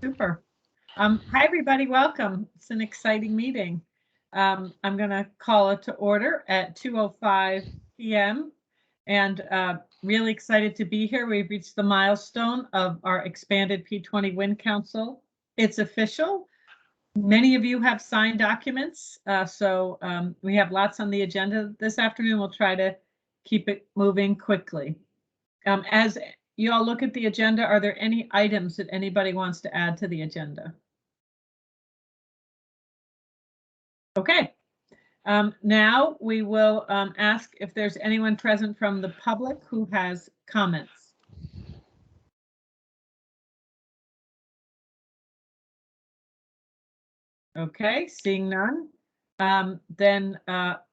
Super. Hi, everybody. Welcome. It's an exciting meeting. I'm going to call it to order at 2:05 p.m. and really excited to be here. We've reached the milestone of our expanded P20 Wind Council. It's official. Many of you have signed documents, so we have lots on the agenda this afternoon. We'll try to keep it moving quickly. As you all look at the agenda, are there any items that anybody wants to add to the agenda? Okay. Now we will ask if there's anyone present from the public who has comments. Okay, seeing none, then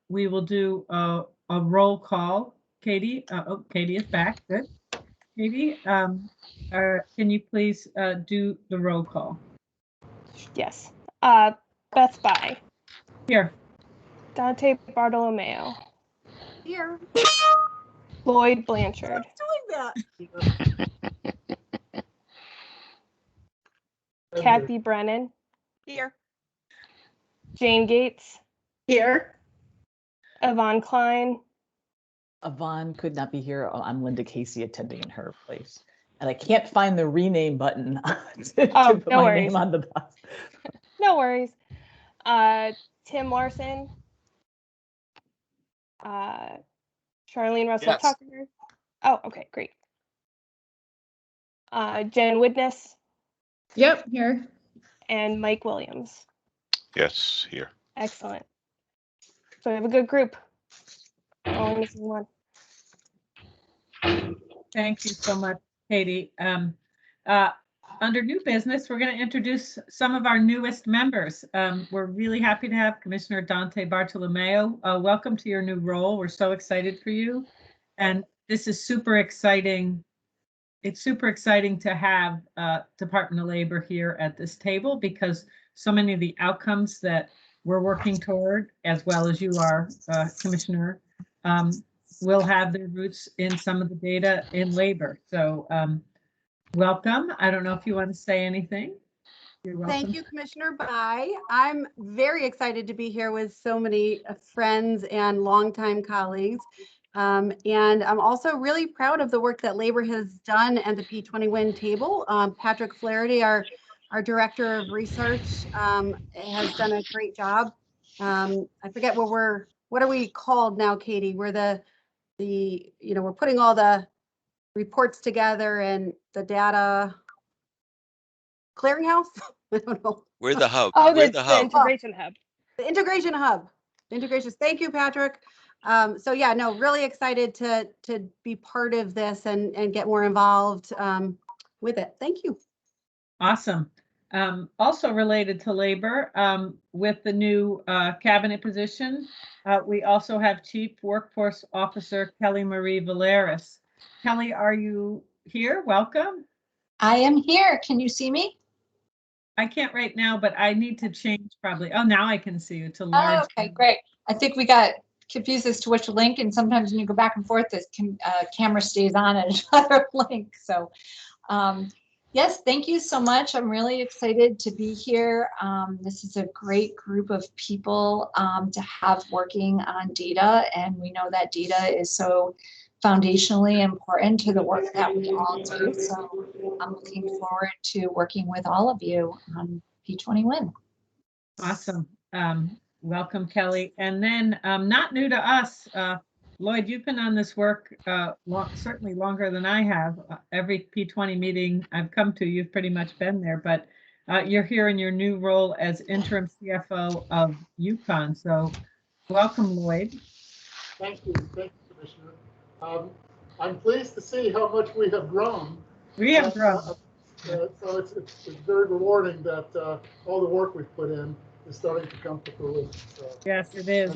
we will do a roll call. Katie, Katie is back. Good. Katie, can you please do the roll call? Yes. Beth By. Here. Dante Bartolomeo. Here. Lloyd Blanchard. Doing that. Kathy Brennan. Here. Jane Gates. Here. Yvonne Klein. Yvonne could not be here. I'm Linda Casey attending in her place. And I can't find the rename button to put no my worries. name on the bus. No worries. Tim Larson. Charlene Russell Yes. Tucker. Oh, okay, great. Jen Widness Yep, here. and Mike Williams. Yes, here. Excellent. So we have a good group. Only missing one. Thank you so much, Katie. Under new business, we're going to introduce some of our newest members. We're really happy to have Commissioner Dante Bartolomeo. Welcome to your new role. We're so excited for you. And this is super exciting. It's super exciting to have Department of Labor here at this table because so many of the outcomes that we're working toward, as well as you are, Commissioner, will have their roots in some of the data in labor. So welcome. I don't know if you want to say anything. You're welcome. Thank you, Commissioner Bai. I'm very excited to be here with so many friends and longtime colleagues. And I'm also really proud of the work that Labor has done at the P20 Wind table. Patrick Flaherty, our Director of Research, has done a great job. I forget what are we called now, Katie? We're we're putting all the reports together and the data clearinghouse. I don't know. We're the hub. Oh, We're the hub. integration hub. The integration hub. Integrations. Thank you, Patrick. So yeah, no, really excited to be part of this and get more involved with it. Thank you. Awesome. Also related to labor, with the new cabinet position, we also have Chief Workforce Officer Kelly Marie Valeris. Kelly, are you here? Welcome. I am here. Can you see me? I can't right now, but I need to change probably. Oh, now I can see you to large. Oh, okay, great. I think we got confused as to which link, and sometimes when you go back and forth, the camera stays on at another link. So yes, thank you so much. I'm really excited to be here. This is a great group of people to have working on data, and we know that data is so foundationally important to the work that we all do. So I'm looking forward to working with all of you on P20 Win. Awesome. Welcome, Kelly. And then not new to us, Lloyd, you've been on this work certainly longer than I have. Every P20 meeting I've come to, you've pretty much been there, but you're here in your new role as interim CFO of Yukon. So welcome, Lloyd. Thank you, Commissioner. I'm pleased to see how much we have grown. We have grown. So it's very rewarding that all the work we've put in is starting to come to fruition. So Yes, it is.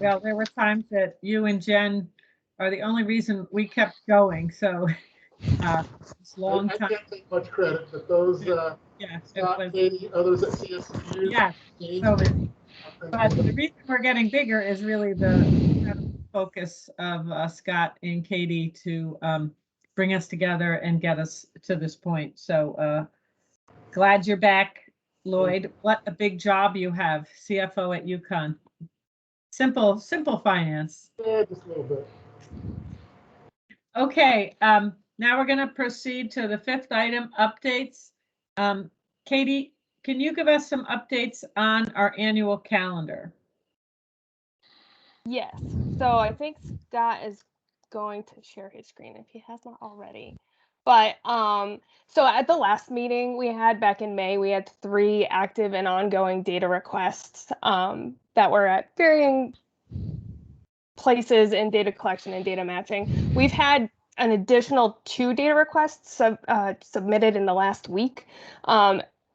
Well, there were times that you and Jen are the only reason we kept going. So it's a long time. I can't take much credit, but those Scott, Katie, others at CSU. Yeah. But the reason we're getting bigger is really the focus of Scott and Katie to bring us together and get us to this point. So glad you're back, Lloyd. What a big job you have, CFO at UConn. Simple finance. Yeah, just a little bit. Okay, now we're going to proceed to the fifth item, updates. Katie, can you give us some updates on our annual calendar? Yes. So I think Scott is going to share his screen if he has not already. But so at the last meeting we had back in May, we had 3 active and ongoing data requests that were at varying places in data collection and data matching. We've had an additional 2 data requests submitted in the last week.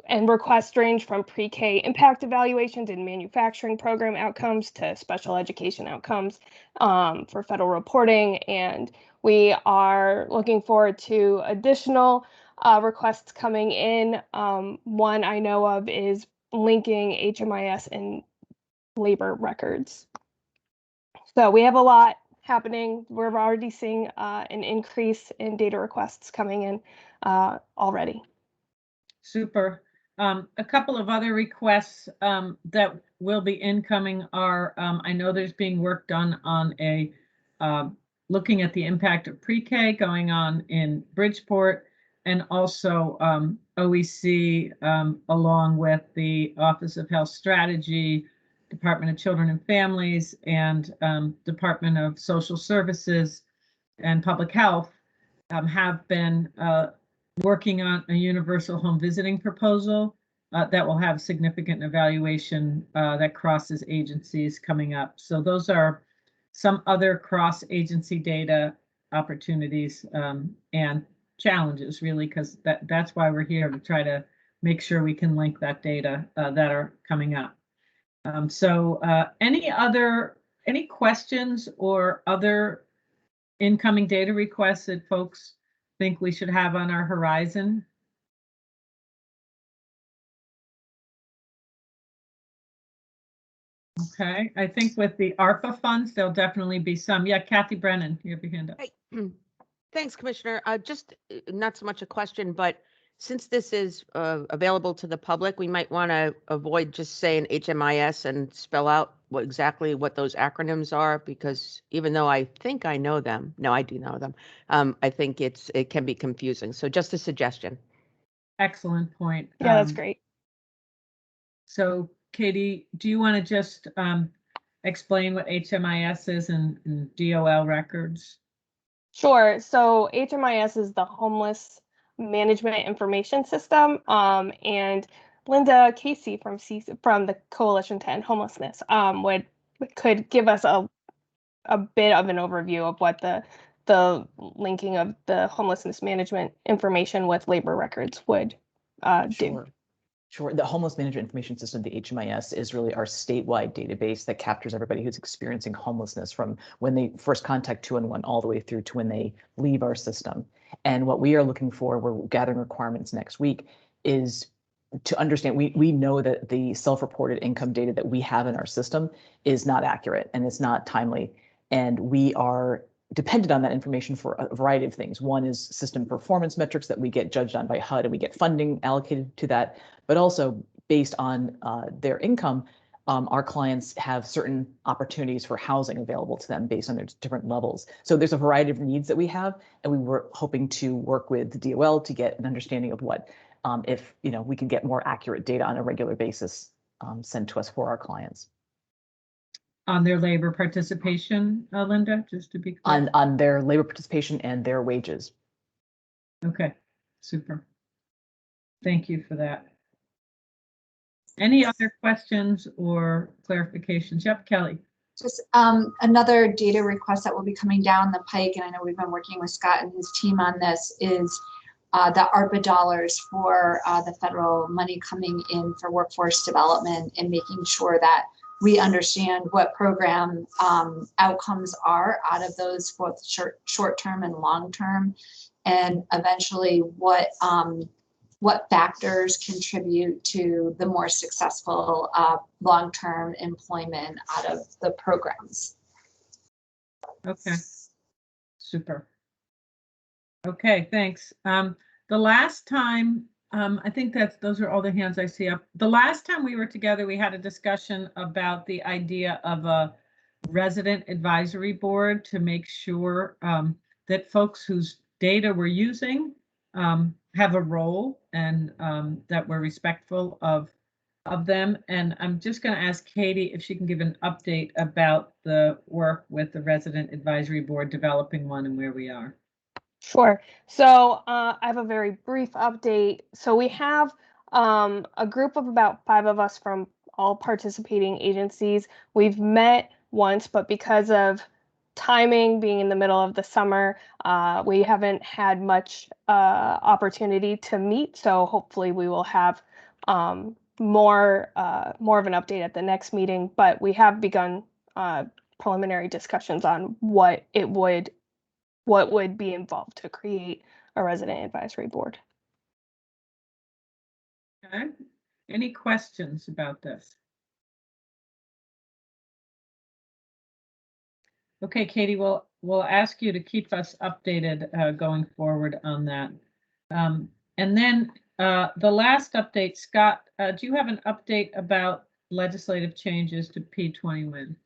And requests range from pre-K impact evaluations and manufacturing program outcomes to special education outcomes for federal reporting. And we are looking forward to additional requests coming in. One I know of is linking HMIS and labor records. So we have a lot happening. We're already seeing an increase in data requests coming in already. Super. A couple of other requests that will be incoming are, I know there's being work done on a looking at the impact of pre-K going on in Bridgeport, and also OEC along with the Office of Health Strategy, Department of Children and Families, and Department of Social Services and Public Health have been working on a universal home visiting proposal that will have significant evaluation that crosses agencies coming up. So those are some other cross-agency data opportunities and challenges, really, because that's why we're here, to try to make sure we can link that data that are coming up. So any questions or other incoming data requests that folks think we should have on our horizon? Okay, I think with the ARPA funds, there'll definitely be some. Yeah, Kathy Brennan, you have your hand up. Hey, thanks, Commissioner. Just not so much a question, but since this is available to the public, we might want to avoid just saying HMIS and spell out exactly what those acronyms are, because even though I think I know them, no, I do know them, I think it can be confusing. So just a suggestion. Excellent point. Yeah, that's great. So Katie, do you want to just explain what HMIS is and DOL records? Sure. So HMIS is the Homeless Management Information System, and Linda Casey from the Coalition to End Homelessness could give us a bit of an overview of what the linking of the homelessness management information with labor records would do. Sure. The Homeless Management Information System, the HMIS, is really our statewide database that captures everybody who's experiencing homelessness from when they first contact 211 all the way through to when they leave our system. And what we are looking for, we're gathering requirements next week, is to understand, we know that the self-reported income data that we have in our system is not accurate and it's not timely. And we are dependent on that information for a variety of things. One is system performance metrics that we get judged on by HUD, and we get funding allocated to that, but also based on their income, our clients have certain opportunities for housing available to them based on their different levels. So there's a variety of needs that we have, and we were hoping to work with the DOL to get an understanding of what, if we can get more accurate data on a regular basis sent to us for our clients. On their labor participation, Linda, just to be clear. On their labor participation and their wages. Okay, super. Thank you for that. Any other questions or clarifications? Yep, Kelly. Just another data request that will be coming down the pike, and I know we've been working with Scott and his team on this, is the ARPA dollars for the federal money coming in for workforce development, and making sure that we understand what program outcomes are out of those, both short-term and long-term, and eventually what factors contribute to the more successful long-term employment out of the programs. Okay, super. Okay, thanks. The last time, I think those are all the hands I see up. The last time we were together, we had a discussion about the idea of a resident advisory board to make sure that folks whose data we're using have a role and that we're respectful of them. And I'm just going to ask Katie if she can give an update about the work with the resident advisory board, developing one and where we are. Sure. So I have a very brief update. So we have a group of about 5 of us from all participating agencies. We've met once, but because of timing being in the middle of the summer, we haven't had much opportunity to meet. So hopefully we will have more of an update at the next meeting. But we have begun preliminary discussions on what would be involved to create a resident advisory board. Okay. Any questions about this? Okay, Katie, we'll ask you to keep us updated going forward on that. And then the last update, Scott, do you have an update about legislative changes to P20 win?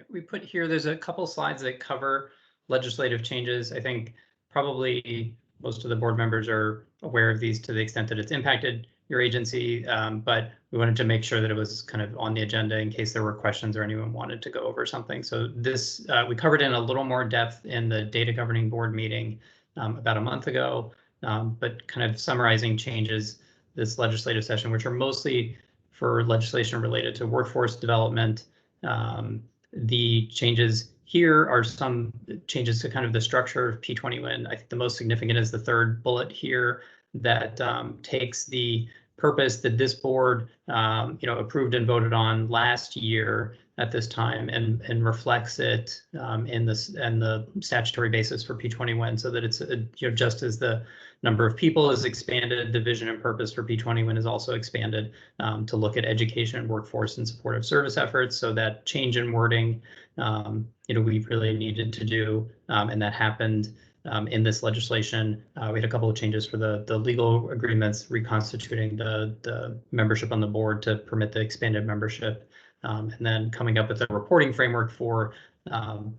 We put here, there's a couple slides that cover legislative changes. I think probably most of the board members are aware of these to the extent that it's impacted your agency, but we wanted to make sure that it was kind of on the agenda in case there were questions or anyone wanted to go over something. So this, we covered in a little more depth in the data governing board meeting about a month ago, but kind of summarizing changes this legislative session, which are mostly for legislation related to workforce development. The changes here are some changes to kind of the structure of P20 win. I think the most significant is the third bullet here that takes the purpose that this board approved and voted on last year at this time and reflects it in the statutory basis for P20 win, so that it's just as the number of people is expanded, the vision and purpose for P20 win is also expanded to look at education, workforce, and supportive service efforts. So that change in wording, we really needed to do, and that happened in this legislation. We had a couple of changes for the legal agreements, reconstituting the membership on the board to permit the expanded membership, and then coming up with a reporting framework for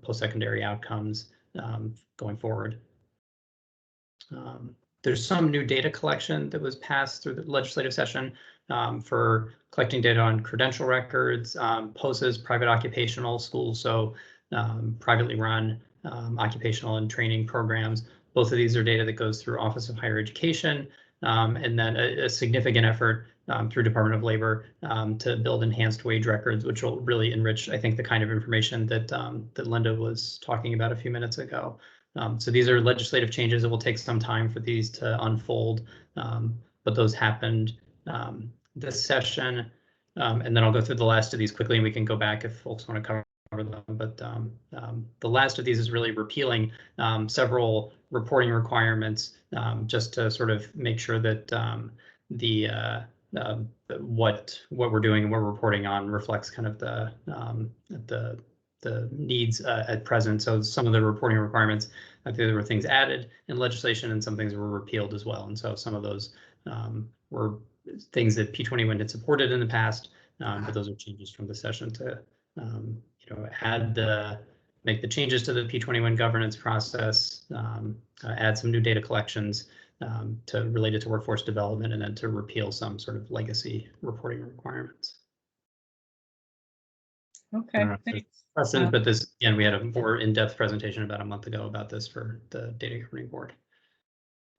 post-secondary outcomes going forward. There's some new data collection that was passed through the legislative session for collecting data on credential records, POSAs, private occupational schools, so privately run occupational and training programs. Both of these are data that goes through Office of Higher Education, and then a significant effort through Department of Labor to build enhanced wage records, which will really enrich, I think, the kind of information that that Linda was talking about a few minutes ago. So these are legislative changes. It will take some time for these to unfold, but those happened this session. And then I'll go through the last of these quickly, and we can go back if folks want to cover them. But the last of these is really repealing several reporting requirements, just to sort of make sure that what we're doing and what we're reporting on reflects kind of the needs at present. So some of the reporting requirements, I think there were things added in legislation and some things were repealed as well. And so some of those were things that P20 win had supported in the past, but those are changes from the session to make the changes to the P20 win governance process, add some new data collections to relate it to workforce development, and then to repeal some sort of legacy reporting requirements. Okay, thanks. But this, again, we had a more in-depth presentation about a month ago about this for the data governing board.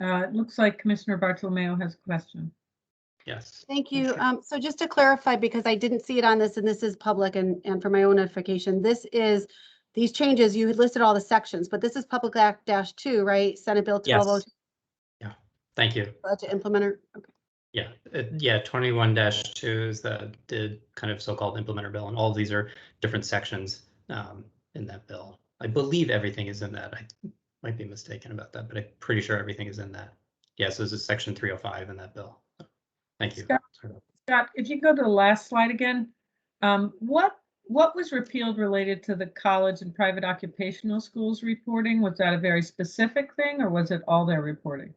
It looks like Commissioner Bartolomeo has a question. Yes. Thank you. So just to clarify, because I didn't see it on this, and this is public and for my own notification, these changes, you had listed all the sections, but this is Public Act -2, right? Senate Bill 1202. Yes. Yeah, thank you. Budget implementer. Okay. Yeah, 21-2 is the kind of so-called implementer bill, and all of these are different sections in that bill. I believe everything is in that. I might be mistaken about that, but I'm pretty sure everything is in that. Yes, this is section 305 in that bill. Thank you. Scott, if you go to the last slide again, what what was repealed related to the college and private occupational schools reporting? Was that a very specific thing, or was it all their reporting?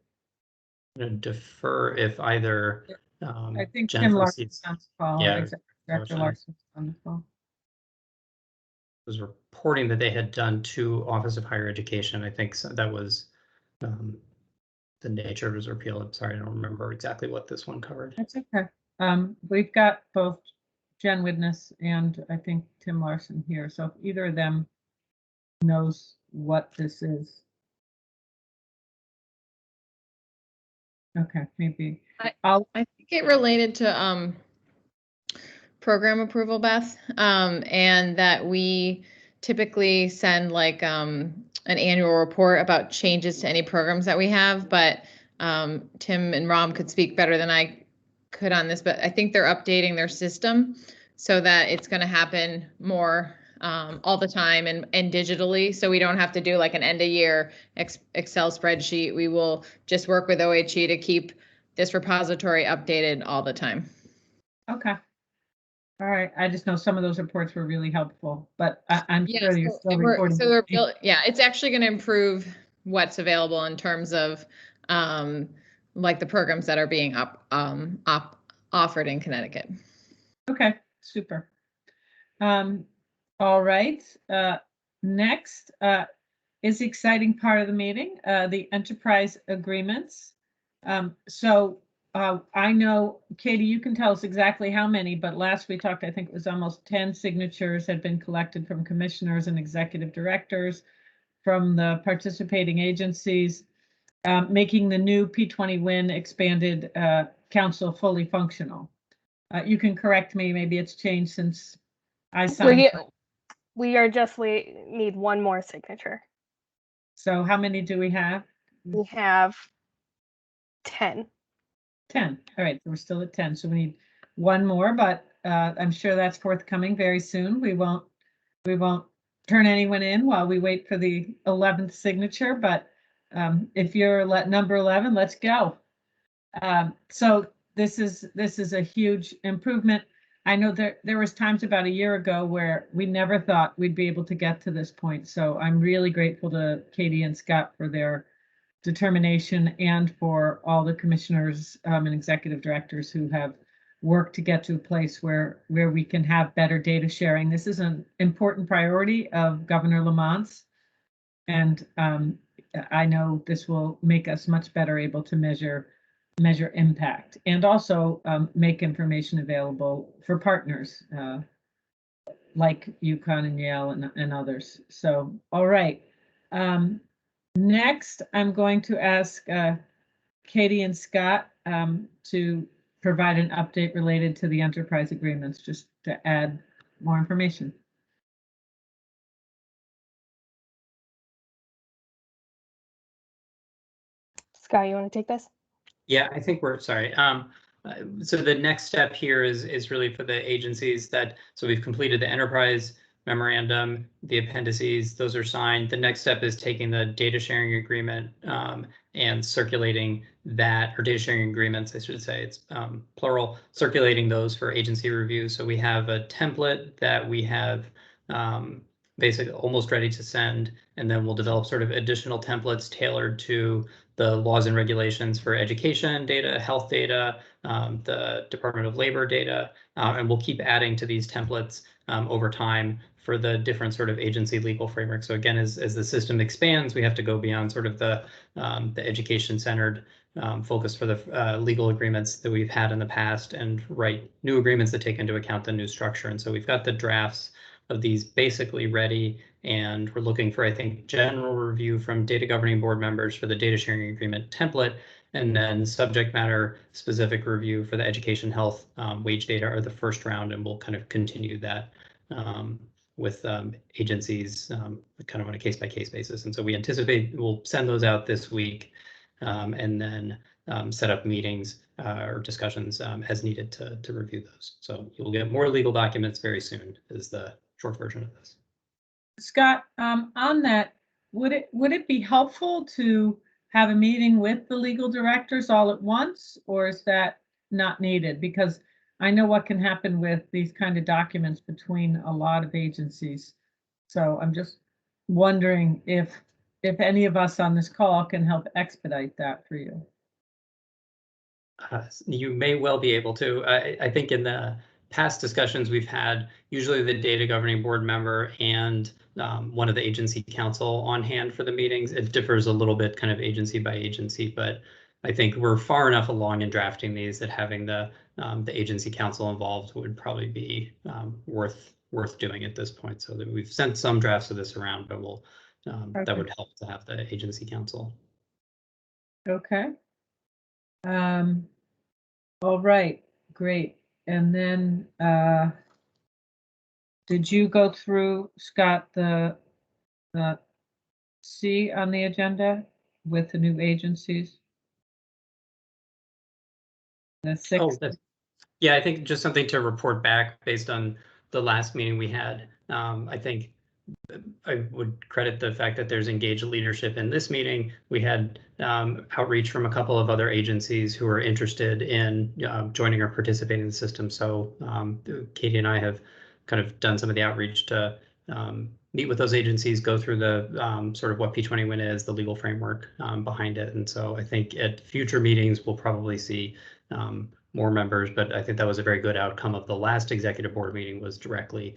I'm going to defer if either I think Tim Jennifer Larson's seats on the call. yeah, Executive Director motion. Larson's on the call. was reporting that they had done to Office of Higher Education. I think that was the nature of his repeal. I'm sorry, I don't remember exactly what this one covered. That's okay. We've got both Jen Widnes and I think Tim Larson here. So if either of them knows what this is. Okay, maybe. I think it related to program approval, Beth, and that we typically send like an annual report about changes to any programs that we have, but Tim and Rom could speak better than I could on this, but I think they're updating their system so that it's going to happen more all the time and digitally, so we don't have to do like an end of year Excel spreadsheet. We will just work with OHE to keep this repository updated all the time. Okay. All right. I just know some of those reports were really helpful, but I'm sure you're still reporting. Yeah, it's actually going to improve what's available in terms of like the programs that are being offered in Connecticut. Okay, super. All right. Next is the exciting part of the meeting, the enterprise agreements. I know, Katie, you can tell us exactly how many, but last we talked, I think it was almost 10 signatures had been collected from commissioners and executive directors from the participating agencies, making the new P20 WIN expanded council fully functional. You can correct me, maybe it's changed since I signed. We are just need one more signature. So how many do we have? We have 10. 10. All right, so we're still at 10. So we need one more, but I'm sure that's forthcoming very soon. We won't turn anyone in while we wait for the 11th signature, but if you're number 11, let's go. So this is a huge improvement. I know there was times about a year ago where we never thought we'd be able to get to this point. So I'm really grateful to Katie and Scott for their determination and for all the commissioners and executive directors who have worked to get to a place where we can have better data sharing. This is an important priority of Governor Lamont's, and I know this will make us much better able to measure impact and also make information available for partners like UConn and Yale and others. So, all right. Next, I'm going to ask Katie and Scott to provide an update related to the enterprise agreements, just to add more information. Scott, you want to take this? Yeah, I think we're sorry. So the next step here is really for the agencies so we've completed the enterprise memorandum, the appendices, those are signed. The next step is taking the data sharing agreement and circulating that, or data sharing agreements, I should say, it's plural, circulating those for agency review. So we have a template that we have basically almost ready to send, and then we'll develop sort of additional templates tailored to the laws and regulations for education data, health data, the Department of Labor data, and we'll keep adding to these templates over time for the different sort of agency legal framework. So again, as the system expands, we have to go beyond sort of the education-centered focus for the legal agreements that we've had in the past and write new agreements that take into account the new structure. And so we've got the drafts of these basically ready, and we're looking for, I think, general review from data governing board members for the data sharing agreement template, and then subject matter specific review for the education, health, wage data are the first round, and we'll kind of continue that with agencies kind of on a case-by-case basis. And so we anticipate we'll send those out this week and then set up meetings or discussions as needed to review those. So you'll get more legal documents very soon is the short version of this. Scott, on that, would it be helpful to have a meeting with the legal directors all at once, or is that not needed? Because I know what can happen with these kind of documents between a lot of agencies. So I'm just wondering if any of us on this call can help expedite that for you. You may well be able to. I think in the past discussions we've had, usually the data governing board member and one of the agency council on hand for the meetings. It differs a little bit kind of agency by agency, but I think we're far enough along in drafting these that having the agency council involved would probably be worth doing at this point. So that we've sent some drafts of this around, but we'll that would help to have the agency council. Okay. All right, great. And then did you go through, Scott, the C on the agenda with the new agencies? The six. Oh, yeah, I think just something to report back based on the last meeting we had. I think I would credit the fact that there's engaged leadership in this meeting. We had outreach from a couple of other agencies who are interested in joining or participating in the system. So Katie and I have kind of done some of the outreach to meet with those agencies, go through the sort of what P20 Win is, the legal framework behind it. And so I think at future meetings, we'll probably see more members, but I think that was a very good outcome of the last executive board meeting, was directly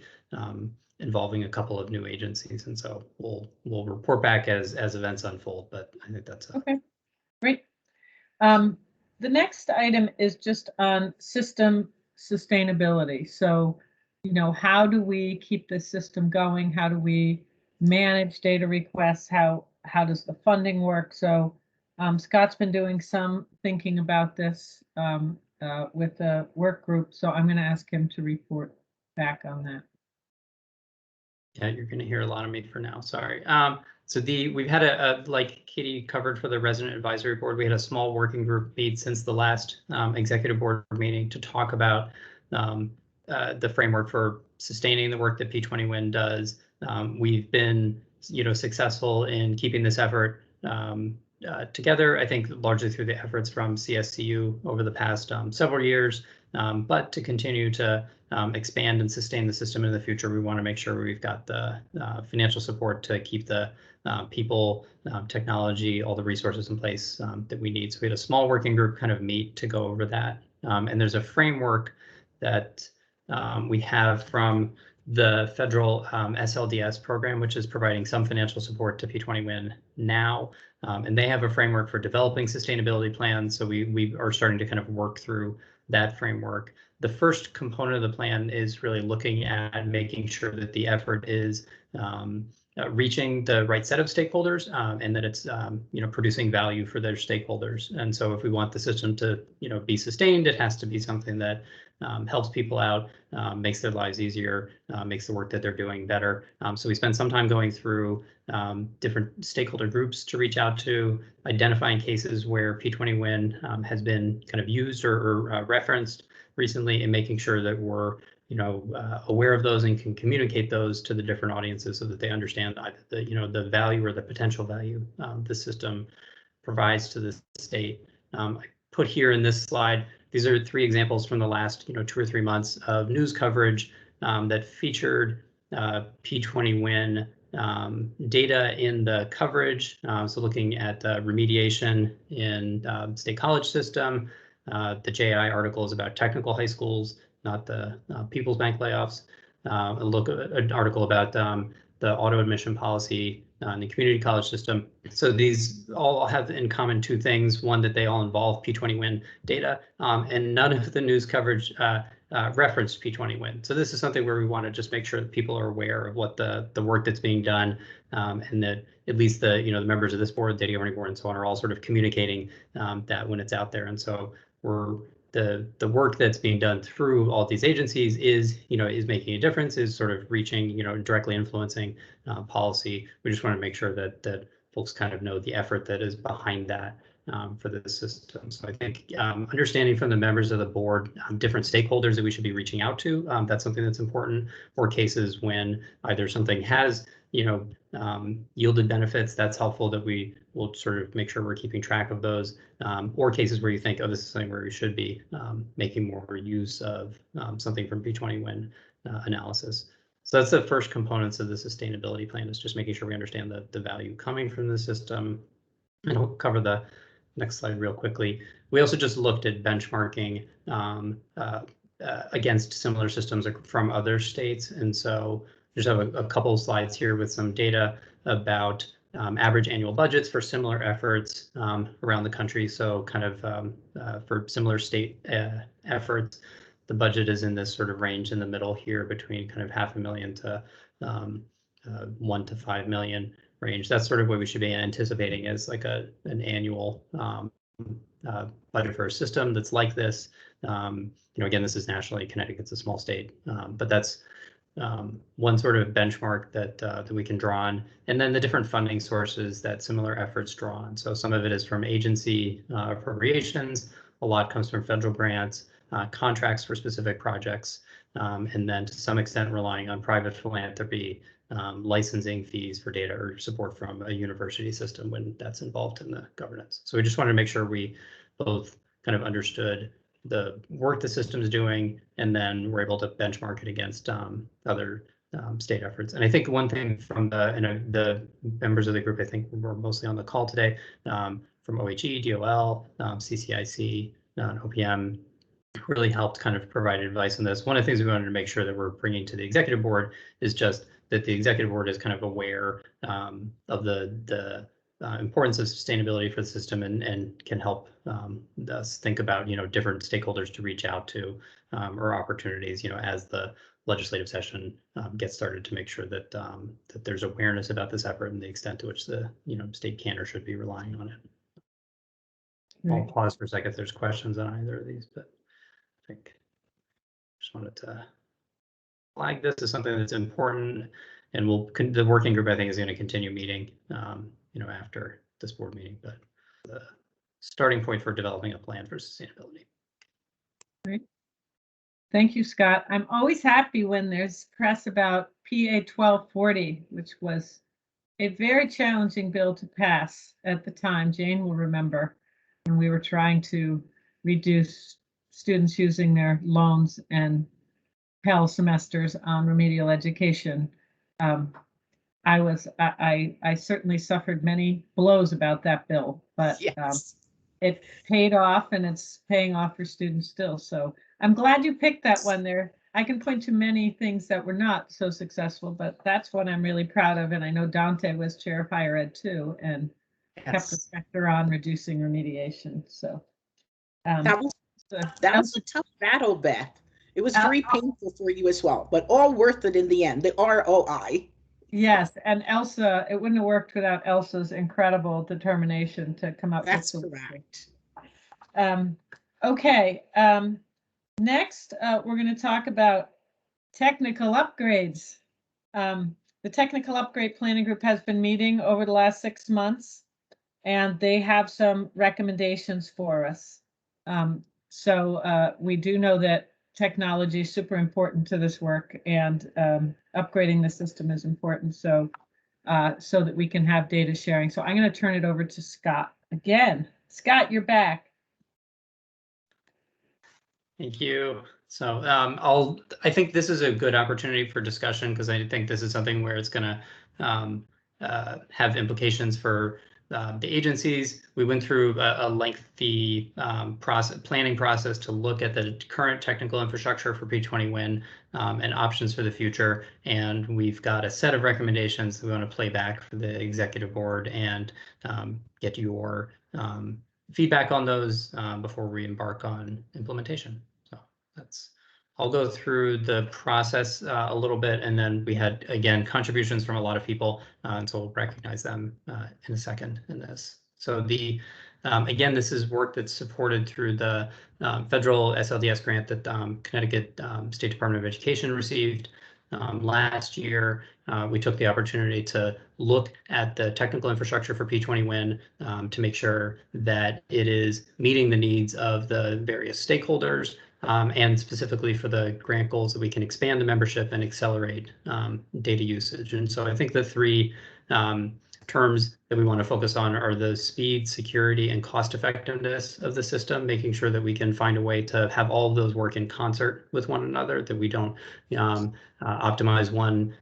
involving a couple of new agencies. And so we'll report back as events unfold, but I think that's okay, great. The next item is just on system sustainability. So, you know, how do we keep the system going? How do we manage data requests? How does the funding work? So Scott's been doing some thinking about this with the work group. So I'm going to ask him to report back on that. Yeah, you're going to hear a lot of me for now. Sorry. So we've had like Katie covered for the resident advisory board, we had a small working group meet since the last executive board meeting to talk about the framework for sustaining the work that P20 Win does. We've been, successful in keeping this effort together, I think largely through the efforts from CSCU over the past several years, but to continue to expand and sustain the system in the future, we want to make sure we've got the financial support to keep the people, technology, all the resources in place that we need. So we had a small working group kind of meet to go over that. And there's a framework that we have from the federal SLDS program, which is providing some financial support to P20 Win now. And they have a framework for developing sustainability plans. So we are starting to kind of work through that framework. The first component of the plan is really looking at making sure that the effort is reaching the right set of stakeholders and that it's producing value for their stakeholders. And so if we want the system to be sustained, it has to be something that helps people out, makes their lives easier, makes the work that they're doing better. So we spend some time going through different stakeholder groups to reach out to, identifying cases where P20 Win has been kind of used or referenced recently, and making sure that we're aware of those and can communicate those to the different audiences so that they understand either the value or the potential value the system provides to the state. I put here in this slide, these are 3 examples from the last 2 or 3 months of news coverage that featured P20 Win data in the coverage. So looking at remediation in state college system. The JI article is about technical high schools, not the People's Bank layoffs. An article about the auto admission policy in the community college system. So these all have in common 2 things. One, that they all involve P20 Win data, and none of the news coverage referenced P20 Win. So this is something where we want to just make sure that people are aware of what the work that's being done, and that at least the the members of this board, data governing board, and so on are all sort of communicating that when it's out there. And so the work that's being done through all these agencies is making a difference, is sort of reaching, directly influencing policy. We just want to make sure that folks kind of know the effort that is behind that for the system. So I think understanding from the members of the board different stakeholders that we should be reaching out to, that's something that's important. For cases when either something has yielded benefits, that's helpful that we will sort of make sure we're keeping track of those, or cases where you think, oh, this is something where we should be making more use of something from P20 win analysis. So that's the first components of the sustainability plan, is just making sure we understand the value coming from the system. And I'll cover the next slide real quickly. We also just looked at benchmarking against similar systems from other states. And so just have a couple of slides here with some data about average annual budgets for similar efforts around the country. So kind of for similar state efforts, the budget is in this sort of range in the middle here between kind of $500,000 to 1 to 5 million range. That's sort of what we should be anticipating as like an annual budget for a system that's like this. Again, this is nationally. Connecticut's a small state, but that's one sort of benchmark that we can draw on, and then the different funding sources that similar efforts draw on. So some of it is from agency appropriations, a lot comes from federal grants, contracts for specific projects, and then to some extent relying on private philanthropy, licensing fees for data or support from a university system when that's involved in the governance. So we just wanted to make sure we both kind of understood the work the system is doing, and then we're able to benchmark it against other state efforts. And I think one thing from the members of the group, I think we're mostly on the call today, from OHE, DOL, CCIC, OPM, really helped kind of provide advice on this. One of the things we wanted to make sure that we're bringing to the executive board is just that the executive board is kind of aware of the importance of sustainability for the system, and can help us think about different stakeholders to reach out to, or opportunities as the legislative session gets started, to make sure that that there's awareness about this effort and the extent to which the state can or should be relying on it. I'll pause for a second if there's questions on either of these, but I think just wanted to flag this as something that's important, and the working group I think is going to continue meeting after this board meeting, but the starting point for developing a plan for sustainability. Great. Thank you, Scott. I'm always happy when there's press about PA 1240, which was a very challenging bill to pass at the time. Jane will remember when we were trying to reduce students using their loans and Pell semesters on remedial education. I certainly suffered many blows about that bill, but yes. It paid off, and it's paying off for students still. So I'm glad you picked that one there. I can point to many things that were not so successful, but that's what I'm really proud of. And I know Dante was chair of higher ed too, and kept the sector on reducing remediation. So that was a tough battle, Beth. It was very painful for you as well, but all worth it in the end, the ROI. Yes, and Elsa, it wouldn't have worked without Elsa's incredible determination to come up with That's correct. Okay, next we're going to talk about technical upgrades. The technical upgrade planning group has been meeting over the last 6 months, and they have some recommendations for us. So we do know that technology is super important to this work, and upgrading the system is important, so so that we can have data sharing. So I'm going to turn it over to Scott again. Scott, you're back. Thank you. So I think this is a good opportunity for discussion, because I think this is something where it's going to have implications for the agencies. We went through a lengthy planning process to look at the current technical infrastructure for P20 win and options for the future. And we've got a set of recommendations that we want to play back for the executive board and get your feedback on those before we embark on implementation. So I'll go through the process a little bit, and then we had, again, contributions from a lot of people, and so we'll recognize them in a second in this. So again, this is work that's supported through the federal SLDS grant that Connecticut State Department of Education received. last year, we took the opportunity to look at the technical infrastructure for P20 Win to make sure that it is meeting the needs of the various stakeholders, and specifically for the grant goals that we can expand the membership and accelerate data usage. And so I think the three terms that we want to focus on are the speed, security, and cost effectiveness of the system, making sure that we can find a way to have all of those work in concert with one another, that we don't optimize one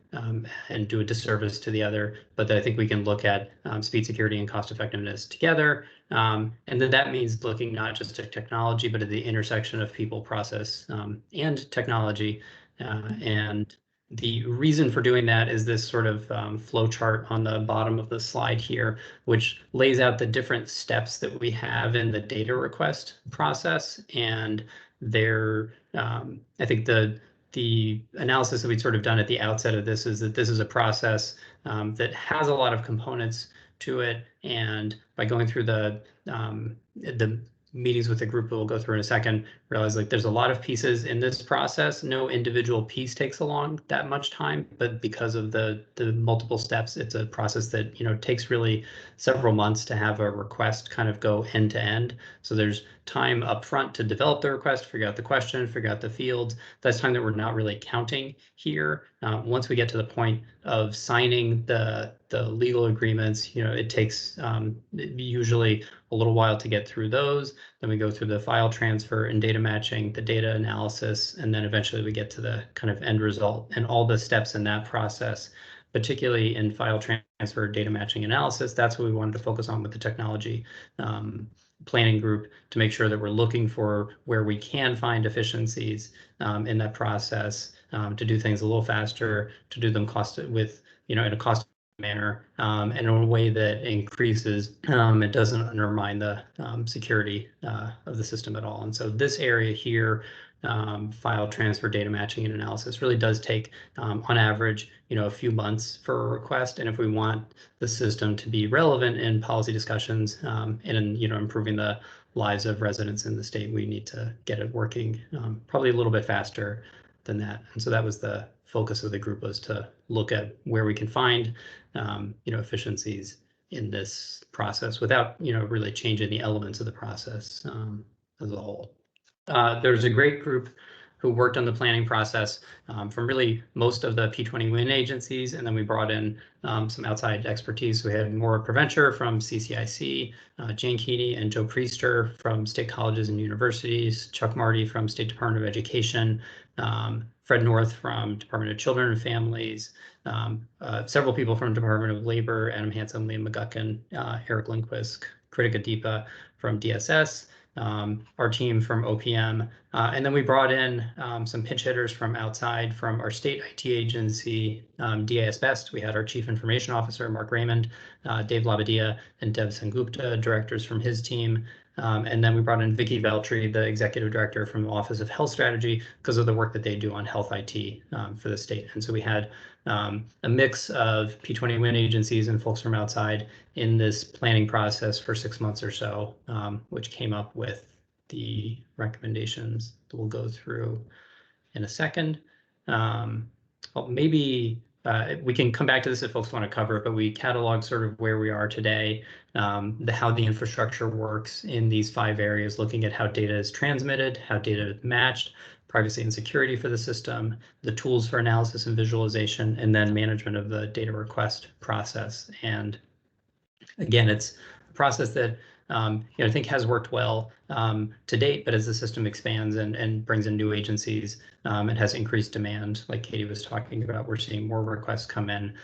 and do a disservice to the other, but that I think we can look at speed, security, and cost effectiveness together. And then that means looking not just at technology, but at the intersection of people, process, and technology. And the reason for doing that is this sort of flow chart on the bottom of the slide here, which lays out the different steps that we have in the data request process. And there, I think the analysis that we've sort of done at the outset of this is that this is a process that has a lot of components to it. And by going through the meetings with the group that we'll go through in a second, realize like there's a lot of pieces in this process. No individual piece takes along that much time, but because of the multiple steps, it's a process that, you know, takes really several months to have a request kind of go end to end. So there's time up front to develop the request, figure out the question, figure out the fields. That's time that we're not really counting here. Once we get to the point of signing the legal agreements, you know, it takes usually a little while to get through those. Then we go through the file transfer and data matching, the data analysis, and then eventually we get to the kind of end result and all the steps in that process, particularly in file transfer, data matching analysis. That's what we wanted to focus on with the technology planning group, to make sure that we're looking for where we can find efficiencies in that process, to do things a little faster, to do them in a cost manner, and in a way that increases, it doesn't undermine the security of the system at all. And so this area here, file transfer, data matching, and analysis really does take, on average, you know, a few months for a request. And if we want the system to be relevant in policy discussions and in, you know, improving the lives of residents in the state, we need to get it working probably a little bit faster than that. And so that was the focus of the group, was to look at where we can find, you know, efficiencies in this process without, you know, really changing the elements of the process as a whole. There's a great group who worked on the planning process from really most of the P20 Win agencies, and then we brought in some outside expertise. We had Maura Preventure from CCIC, Jane Keeney and Joe Priester from state colleges and universities, Chuck Marty from State Department of Education, Fred North from Department of Children and Families, several people from Department of Labor, Adam Hansen, Liam McGuckin, Eric Lindquist, Kritika Deepa from DSS, our team from OPM, and then we brought in some pinch hitters from outside, from our state IT agency, DAS Best. We had our Chief Information Officer, Mark Raymond, Dave Labadia, and Dev Sengupta, directors from his team. And then we brought in Vicky Veltri, the executive director from the Office of Health Strategy, because of the work that they do on health IT for the state. And so we had a mix of P20 Win agencies and folks from outside in this planning process for 6 months or so, which came up with the recommendations that we'll go through in a second. Well, maybe we can come back to this if folks want to cover it, but we catalog sort of where we are today, how the infrastructure works in these 5 areas, looking at how data is transmitted, how data is matched, privacy and security for the system, the tools for analysis and visualization, and then management of the data request process. And again, it's a process that you know, I think has worked well to date, but as the system expands and brings in new agencies, it has increased demand. Like Katie was talking about, we're seeing more requests come in.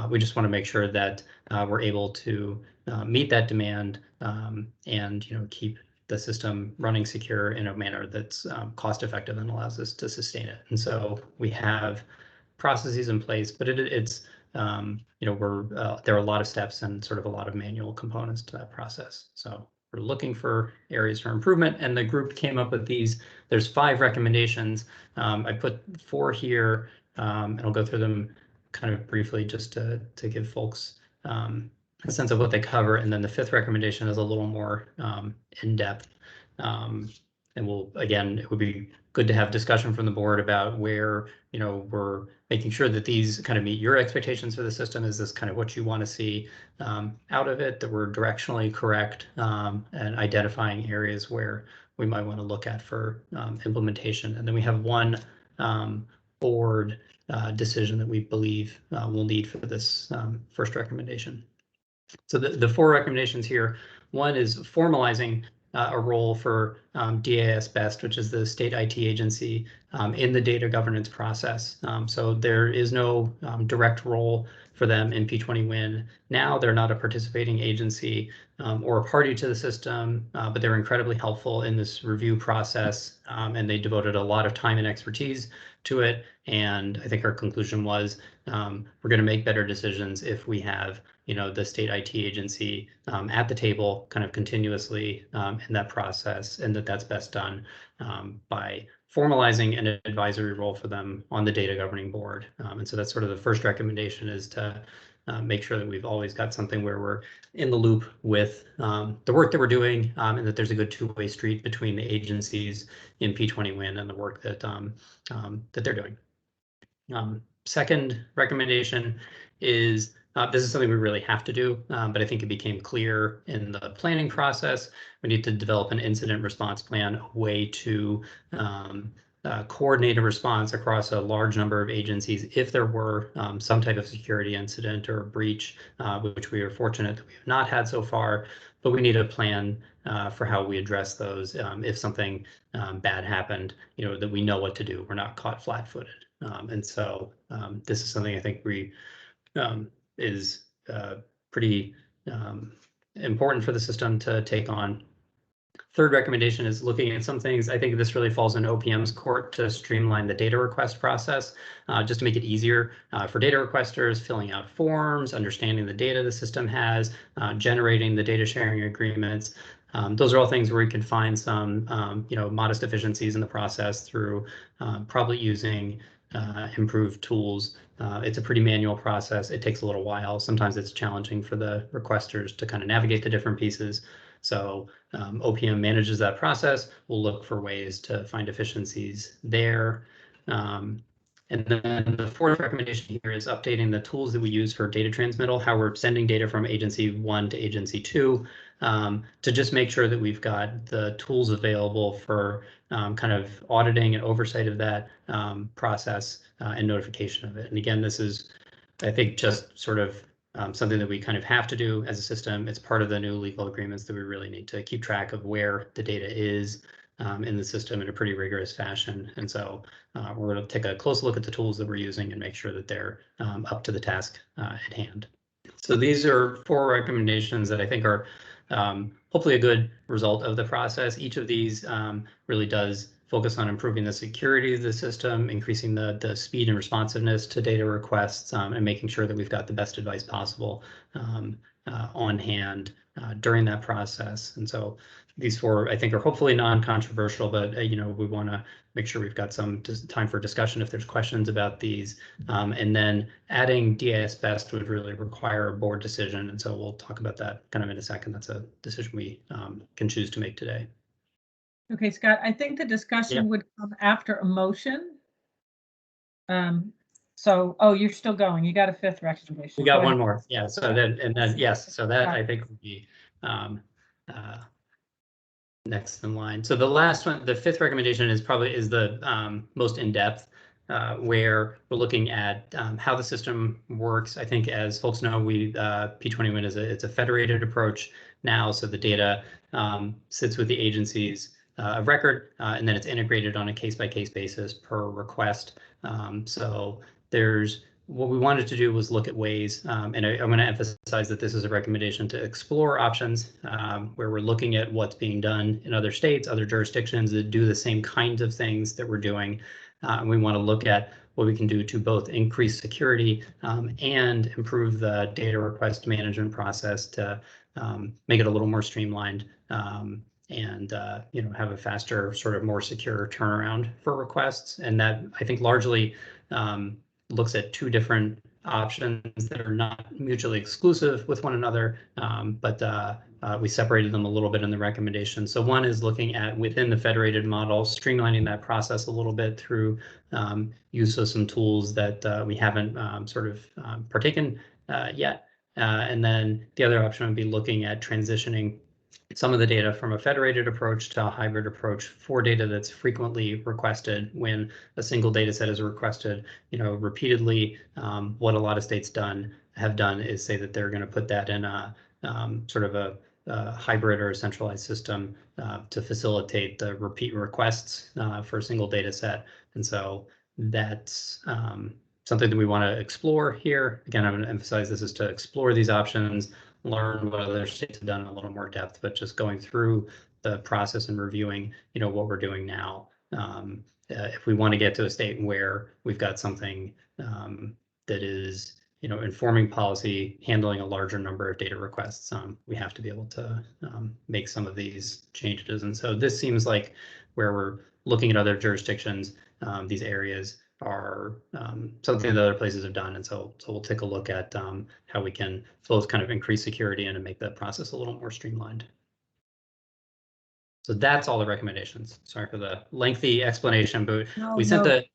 We just want to make sure that we're able to meet that demand and, you know, keep the system running secure in a manner that's cost effective and allows us to sustain it. And so we have processes in place, but it's you know, there are a lot of steps and sort of a lot of manual components to that process. So we're looking for areas for improvement, and the group came up with these. There's 5 recommendations. I put 4 here, and I'll go through them kind of briefly just to give folks a sense of what they cover. And then the 5th recommendation is a little more in depth. And again, it would be good to have discussion from the board about where, you know, we're making sure that these kind of meet your expectations for the system. Is this kind of what you want to see out of it, that we're directionally correct, and identifying areas where we might want to look at for implementation. And then we have one board decision that we believe we'll need for this first recommendation. So the four recommendations here, one is formalizing a role for DAS Best, which is the state IT agency, in the data governance process. So there is no direct role for them in P20 Win. Now they're not a participating agency or a party to the system, but they're incredibly helpful in this review process, and they devoted a lot of time and expertise to it. And I think our conclusion was we're going to make better decisions if we have the state IT agency at the table kind of continuously in that process, and that's best done by formalizing an advisory role for them on the data governing board. And so that's sort of the first recommendation, is to make sure that we've always got something where we're in the loop with the work that we're doing, and that there's a good two-way street between the agencies in P20 Win and the work that that they're doing. Second recommendation is this is something we really have to do, but I think it became clear in the planning process. We need to develop an incident response plan, a way to coordinate a response across a large number of agencies if there were some type of security incident or breach, which we are fortunate that we have not had so far. But we need a plan for how we address those if something bad happened, that we know what to do. We're not caught flat-footed. And so this is something I think we is pretty important for the system to take on. Third recommendation is looking at some things. I think this really falls in OPM's court to streamline the data request process, just to make it easier for data requesters, filling out forms, understanding the data the system has, generating the data sharing agreements. Those are all things where we can find some modest efficiencies in the process through probably using improved tools. It's a pretty manual process. It takes a little while. Sometimes it's challenging for the requesters to kind of navigate the different pieces. So OPM manages that process. We'll look for ways to find efficiencies there. And then the fourth recommendation here is updating the tools that we use for data transmittal, how we're sending data from agency 1 to agency 2, to just make sure that we've got the tools available for kind of auditing and oversight of that process and notification of it. And again, this is, I think, just sort of something that we kind of have to do as a system. It's part of the new legal agreements that we really need to keep track of where the data is in the system in a pretty rigorous fashion. And so we're going to take a close look at the tools that we're using and make sure that they're up to the task at hand. So these are 4 recommendations that I think are hopefully a good result of the process. Each of these really does focus on improving the security of the system, increasing the speed and responsiveness to data requests, and making sure that we've got the best advice possible on hand during that process. And so these 4, I think, are hopefully non-controversial, but we want to make sure we've got some time for discussion if there's questions about these. And then adding DAS Best would really require a board decision. And so we'll talk about that kind of in a second. That's a decision we can choose to make today. Okay, Scott, I think the discussion would come after a motion. So, you're still going. You got a 5th recommendation. We got one more. Yeah. So then, yes. So that I think would be next in line. So the last one, the 5th recommendation is the most in-depth, where we're looking at how the system works. I think, as folks know, P20 Win it's a federated approach now. So the data sits with the agencies of record, and then it's integrated on a case-by-case basis per request. So what we wanted to do was look at ways, and I'm going to emphasize that this is a recommendation to explore options where we're looking at what's being done in other states, other jurisdictions that do the same kinds of things that we're doing. And we want to look at what we can do to both increase security and improve the data request management process to make it a little more streamlined and have a faster, sort of more secure turnaround for requests. And that, I think, largely looks at 2 different options that are not mutually exclusive with one another, but we separated them a little bit in the recommendation. So one is looking at within the federated model, streamlining that process a little bit through use of some tools that we haven't partaken yet. And then the other option would be looking at transitioning some of the data from a federated approach to a hybrid approach for data that's frequently requested. When a single data set is requested, repeatedly, what a lot of states have done is say that they're going to put that in a sort of a hybrid or a centralized system to facilitate the repeat requests for a single data set. And so that's something that we want to explore here. Again, I'm going to emphasize this is to explore these options, learn what other states have done in a little more depth, but just going through the process and reviewing, what we're doing now. If we want to get to a state where we've got something that is, informing policy, handling a larger number of data requests, we have to be able to make some of these changes. And so this seems like where we're looking at other jurisdictions, these areas are something that other places have done. And so we'll take a look at how we can both kind of increase security and make that process a little more streamlined. So that's all the recommendations. Sorry for the lengthy explanation, but we sent the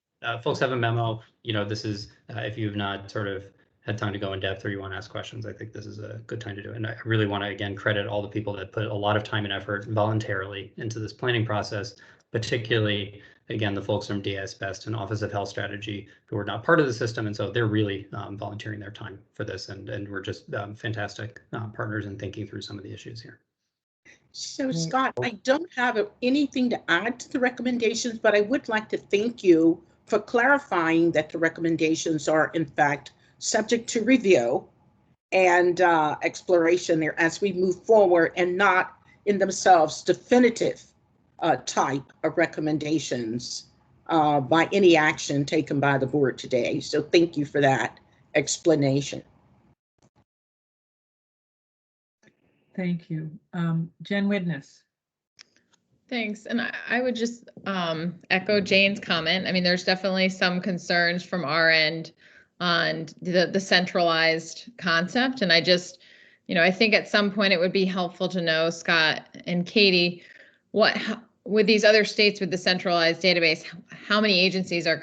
folks have a memo. This is if you've not sort of had time to go in depth or you want to ask questions, I think this is a good time to do it. And I really want to, again, credit all the people that put a lot of time and effort voluntarily into this planning process, particularly, again, the folks from DS Best and Office of Health Strategy who are not part of the system. And so they're really volunteering their time for this. And we're just fantastic partners in thinking through some of the issues here. So Scott, I don't have anything to add to the recommendations, but I would like to thank you for clarifying that the recommendations are in fact subject to review and exploration there as we move forward, and not in themselves definitive type of recommendations by any action taken by the board today. So thank you for that explanation. Thank you. Jen Widnes. Thanks. And I would just echo Jane's comment. I mean, there's definitely some concerns from our end on the centralized concept. And I just, I think at some point it would be helpful to know, Scott and Katie, with these other states with the centralized database, how many agencies are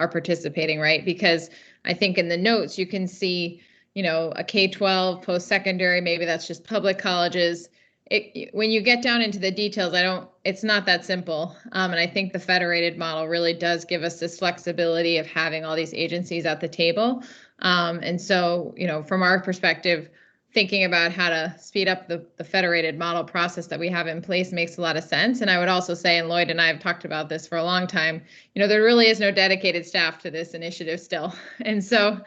participating, right? Because I think in the notes you can see, a K-12 post-secondary, maybe that's just public colleges. When you get down into the details, it's not that simple. And I think the federated model really does give us this flexibility of having all these agencies at the table. And so, from our perspective, thinking about how to speed up the federated model process that we have in place makes a lot of sense. And I would also say, and Lloyd and I have talked about this for a long time, there really is no dedicated staff to this initiative still. And so,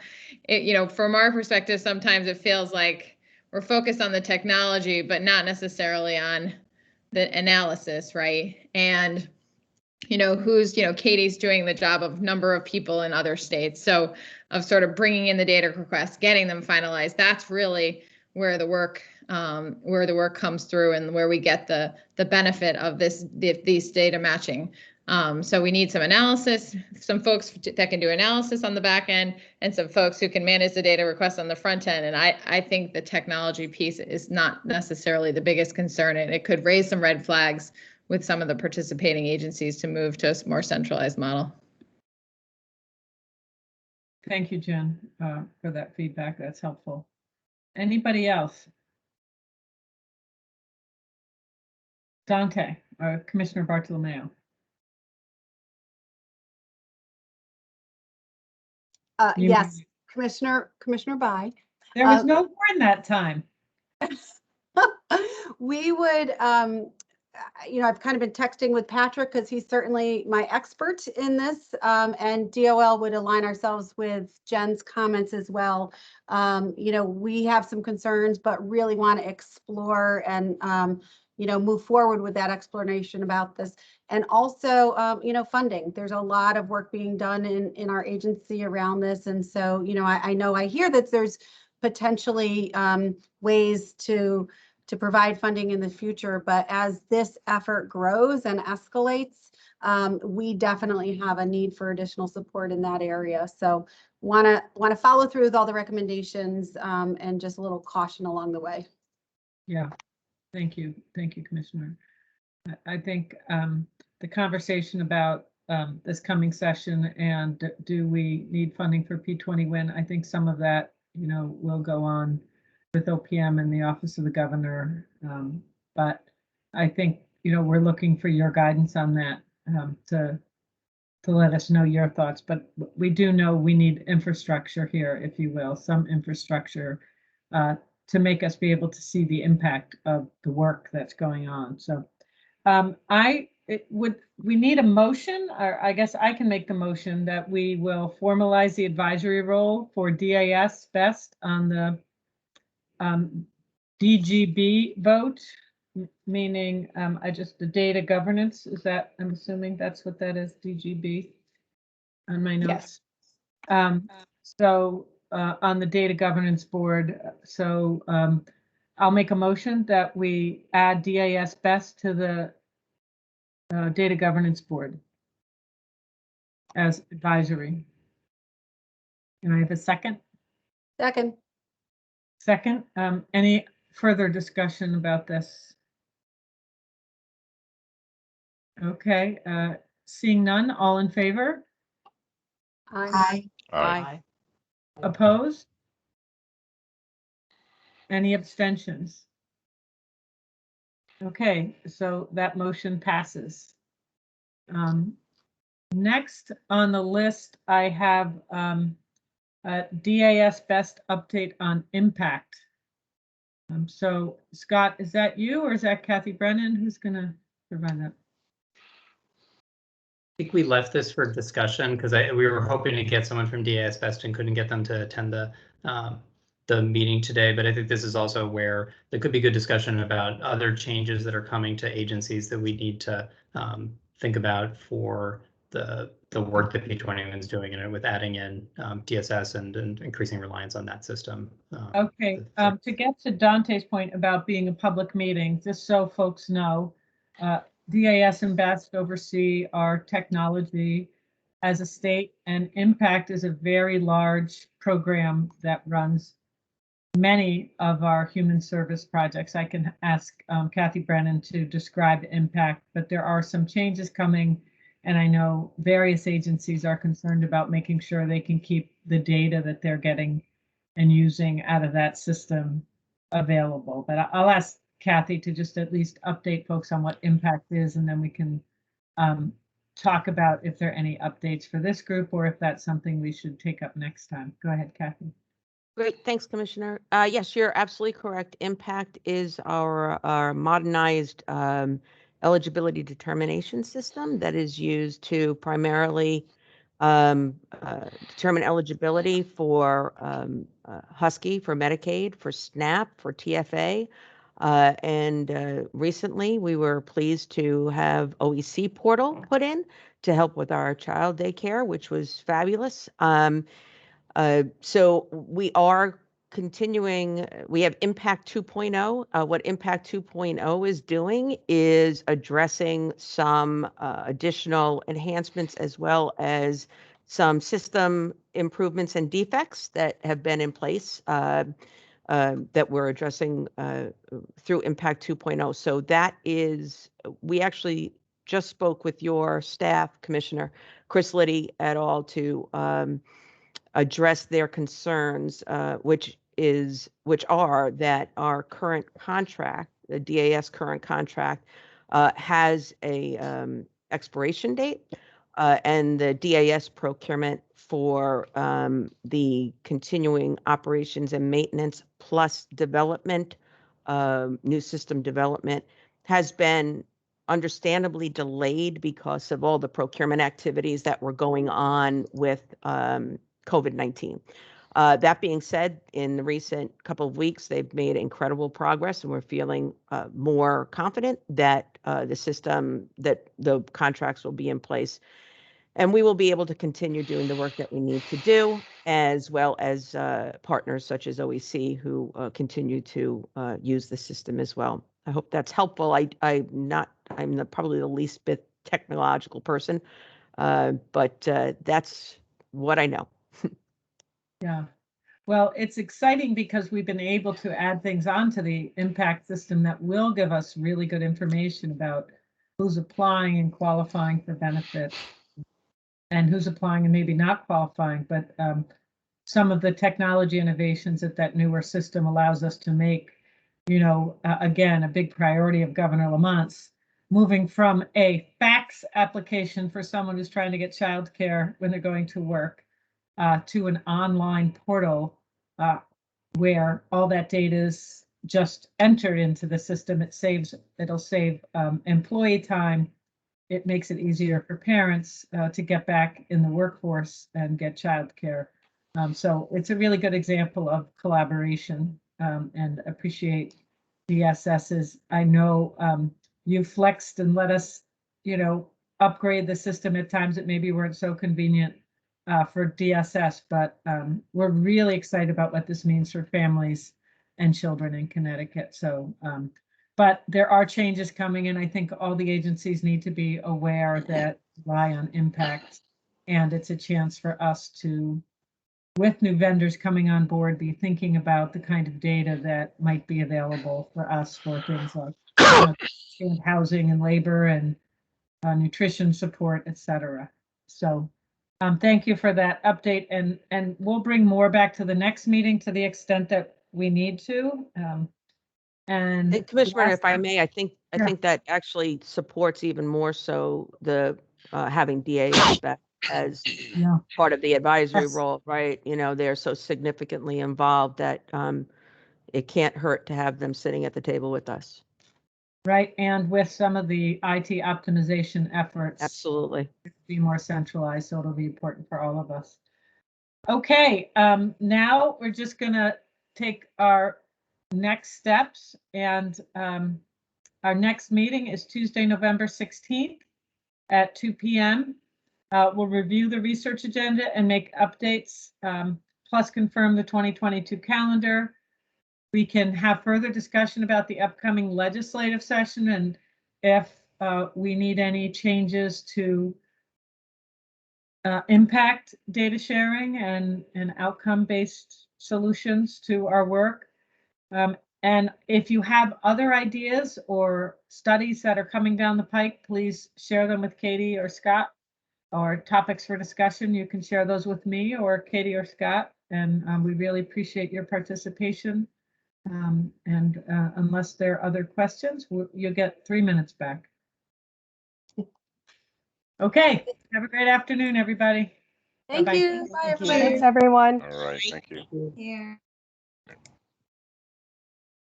from our perspective, sometimes it feels like we're focused on the technology, but not necessarily on the analysis, right? And, Katie's doing the job of number of people in other states. So of sort of bringing in the data requests, getting them finalized, that's really where the work comes through and where we get the benefit of these data matching. So we need some analysis, some folks that can do analysis on the back end, and some folks who can manage the data requests on the front end. And I think the technology piece is not necessarily the biggest concern, and it could raise some red flags with some of the participating agencies to move to a more centralized model. Thank you, Jen, for that feedback. That's helpful. Anybody else? Dante, or Commissioner Bartolomeo. Yes, Commissioner Bai. There was no warn that time. We would, I've kind of been texting with Patrick because he's certainly my expert in this, and DOL would align ourselves with Jen's comments as well. We have some concerns, but really want to explore and, move forward with that explanation about this. And also, funding. There's a lot of work being done in our agency around this. And so, I hear that there's potentially ways to provide funding in the future, but as this effort grows and escalates, we definitely have a need for additional support in that area. So want to follow through with all the recommendations and just a little caution along the way. Yeah, thank you. Thank you, Commissioner. I think the conversation about this coming session and do we need funding for P20 win, I think some of that, will go on with OPM and the Office of the Governor. But I think, we're looking for your guidance on that to let us know your thoughts. But we do know we need infrastructure here, if you will, some infrastructure to make us be able to see the impact of the work that's going on. So we need a motion, or I guess I can make the motion that we will formalize the advisory role for DAS best on the DGB vote, meaning the data governance. Is that, I'm assuming that's what that is, DGB on my notes. Yes. So on the data governance board, so I'll make a motion that we add DAS best to the data governance board as advisory. Can I have a second? Second. Second, any further discussion about this? Okay, seeing none, all in favor? Aye. Aye. Opposed? Any abstentions? Okay, so that motion passes. Next on the list, I have DAS best update on impact. So Scott, is that you or is that Kathy Brennan? Who's gonna provide that? I think we left this for discussion because we were hoping to get someone from DAS Best and couldn't get them to attend the meeting today. But I think this is also where there could be good discussion about other changes that are coming to agencies that we need to think about for the work that P20 is doing, and with adding in DSS and increasing reliance on that system. Okay, to get to Dante's point about being a public meeting, just so folks know, DAS and BEST oversee our technology as a state, and Impact is a very large program that runs many of our human service projects. I can ask Kathy Brennan to describe Impact, but there are some changes coming, and I know various agencies are concerned about making sure they can keep the data that they're getting and using out of that system available. But I'll ask Kathy to just at least update folks on what Impact is, and then we can talk about if there are any updates for this group or if that's something we should take up next time. Go ahead, Kathy. Great, thanks, Commissioner. Yes, you're absolutely correct. Impact is our modernized eligibility determination system that is used to primarily determine eligibility for Husky, for Medicaid, for SNAP, for TFA. And recently we were pleased to have OEC portal put in to help with our child daycare, which was fabulous. So we are continuing, we have Impact 2.0. What Impact 2.0 is doing is addressing some additional enhancements as well as some system improvements and defects that have been in place that we're addressing through Impact 2.0. So that is, we actually just spoke with your staff, Commissioner Chris Liddy et al. To address their concerns, which are that our current contract, the DAS current contract, has a expiration date, and the DAS procurement for the continuing operations and maintenance plus development, new system development, has been understandably delayed because of all the procurement activities that were going on with COVID-19. That being said, in the recent couple of weeks, they've made incredible progress, and we're feeling more confident that the contracts will be in place, and we will be able to continue doing the work that we need to do, as well as partners such as OEC who continue to use the system as well. I hope that's helpful. I'm probably the least bit technological person, but that's what I know. Yeah. Well, it's exciting because we've been able to add things onto the impact system that will give us really good information about who's applying and qualifying for benefits and who's applying and maybe not qualifying. But some of the technology innovations that that newer system allows us to make, again, a big priority of Governor Lamont's, moving from a fax application for someone who's trying to get childcare when they're going to work to an online portal where all that data is just entered into the system. It'll save employee time. It makes it easier for parents to get back in the workforce and get childcare. So it's a really good example of collaboration, and appreciate DSS's. I know you flexed and let us, upgrade the system at times that maybe weren't so convenient for DSS, but we're really excited about what this means for families and children in Connecticut. So, but there are changes coming, and I think all the agencies need to be aware that rely on impact, and it's a chance for us to, with new vendors coming on board, be thinking about the kind of data that might be available for us for things like housing and labor and nutrition support, et cetera. So thank you for that update, and we'll bring more back to the next meeting to the extent that we need to. And Commissioner, if I may, I think Yeah. that actually supports even more so the having DAS back as Yeah. part of the advisory Yes. role, right? They're so significantly involved that it can't hurt to have them sitting at the table with us. Right, and with some of the IT optimization efforts, Absolutely. be more centralized, so it'll be important for all of us. Okay, now we're just gonna take our next steps, and our next meeting is Tuesday, November 16th at 2 p.m. We'll review the research agenda and make updates, plus confirm the 2022 calendar. We can have further discussion about the upcoming legislative session, and if we need any changes to impact data sharing and outcome-based solutions to our work. And if you have other ideas or studies that are coming down the pike, please share them with Katie or Scott, or topics for discussion. You can share those with me or Katie or Scott, and we really appreciate your participation. And unless there are other questions, you'll get 3 minutes back. Okay, have a great afternoon, everybody. Thank Bye-bye. you. Bye, everybody. Thanks, everyone. All right, thank you. Yeah.